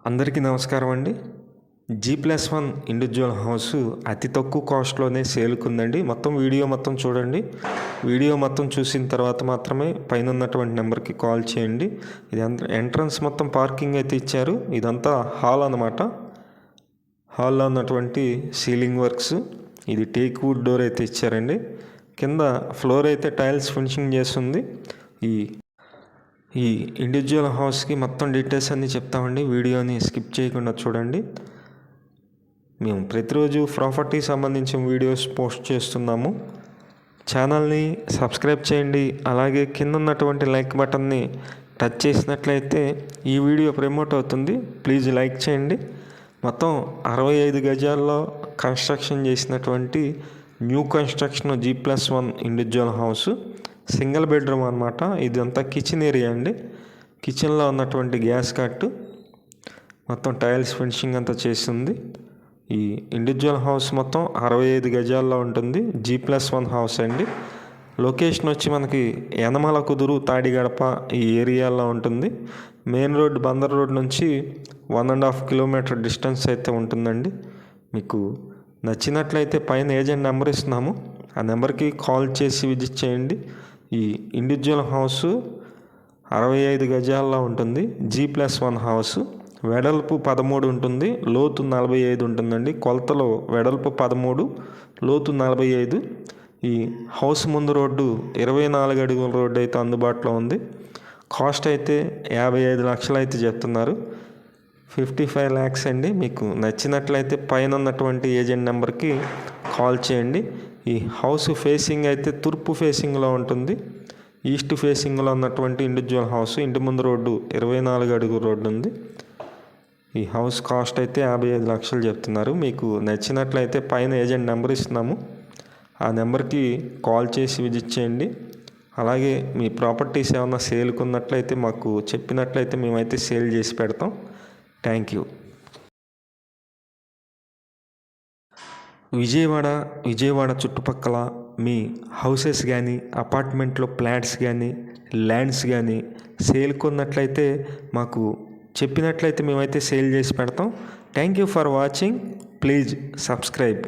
అందరికీ నమస్కారం అండి. G+1 ఇండివిజువల్ హౌస్ అతి తక్కువ కాస్ట్లోనే సేల్కుందండి. వీడియో మొత్తం చూడండి. వీడియో మొత్తం చూసిన తర్వాత మాత్రమే పైన ఉన్నటువంటి నెంబర్కి కాల్ చేయండి. ఇది ఎంట్రన్స్ మొత్తం పార్కింగ్ అయితే ఇచ్చారు. ఇదంతా హాల్ అన్నమాట. హాల్లో ఉన్నటువంటి సీలింగ్ వర్క్స్, ఇది టేక్ వుడ్ డోర్ అయితే ఇచ్చారండి. కింద ఫ్లోర్ అయితే టైల్స్ ఫినిషింగ్ చేస్తుంది. ఈ ఇండివిజువల్ హౌస్కి మొత్తం డీటెయిల్స్ అన్నీ చెప్తామండి. వీడియోని స్కిప్ చేయకుండా చూడండి. మేము ప్రతిరోజు ప్రాపర్టీ సంబంధించిన వీడియోస్ పోస్ట్ చేస్తున్నాము. ఛానల్ని సబ్స్క్రైబ్ చేయండి. అలాగే కింద ఉన్నటువంటి లైక్ బటన్ని టచ్ చేసినట్లయితే ఈ వీడియో ప్రమోట్ అవుతుంది. ప్లీజ్ లైక్ చేయండి. మొత్తం 65 గజాల్లో కన్స్ట్రక్షన్ చేసినటువంటి new construction G+1 individual house, single bedroom అనమాట. ఇదంతా కిచెన్ ఏరియా అండి. కిచెన్లో ఉన్నటువంటి గ్యాస్ కట్, మొత్తం టైల్స్ ఫినిషింగ్ అంతా చేసింది. ఈ ఇండివిజువల్ హౌస్ మొత్తం 65 గజాల్లో ఉంటుంది. G+1 హౌస్ అండి. లొకేషన్ వచ్చి మనకి యనమల కుదురు, తాడిగడప ఈ ఏరియాలో ఉంటుంది. మెయిన్ రోడ్ బందర్ రోడ్ నుంచి 1.5 కిలోమీటర్ డిస్టెన్స్ అయితే ఉంటుందండి. మీకు నచ్చినట్లయితే పైన ఏజెంట్ నెంబర్ ఇస్తున్నాము. ఆ నెంబర్కి కాల్ చేసి విజిట్ చేయండి. ఈ ఇండివిజువల్ హౌస్ 65 గజాల్లో ఉంటుంది. G+1 house. వెడల్పు 13 ఉంటుంది, లోతు 45 ఉంటుందండి. కొలతలో వెడల్పు 13, లోతు 45. ఈ హౌస్ ముందు రోడ్డు 24 అడుగుల రోడ్డు అయితే అందుబాటులో ఉంది. కాస్ట్ అయితే 55 లక్షలు అయితే చెప్తున్నారు. 55 lakhs అండి. మీకు నచ్చినట్లయితే పైన ఉన్నటువంటి ఏజెంట్ నెంబర్కి కాల్ చేయండి. ఈ హౌస్ ఫేసింగ్ అయితే తూర్పు ఫేసింగ్లో ఉంటుంది. ఈస్ట్ ఫేసింగ్లో ఉన్నటువంటి ఇండివిజువల్ హౌస్. ఇంటి ముందు రోడ్డు 24 అడుగు రోడ్డు ఉంది. ఈ హౌస్ కాస్ట్ అయితే 55 లక్షలు చెప్తున్నారు. మీకు నచ్చినట్లయితే పైన ఏజెంట్ నెంబర్ ఇస్తున్నాము. ఆ నెంబర్కి కాల్ చేసి విజిట్ చేయండి. అలాగే మీ ప్రాపర్టీస్ ఏమైనా సేల్కున్నట్లయితే మాకు చెప్పినట్లయితే మేమైతే సేల్ చేసి పెడతాం. Thank you. విజయవాడ చుట్టుపక్కల మీ హౌసెస్ కానీ, అపార్ట్మెంట్లో ఫ్లాట్స్ కానీ, ల్యాండ్స్ కానీ సేల్కున్నట్లయితే మాకు చెప్పినట్లయితే మేమైతే సేల్ చేసి పెడతాం. Thank you for watching. Please subscribe.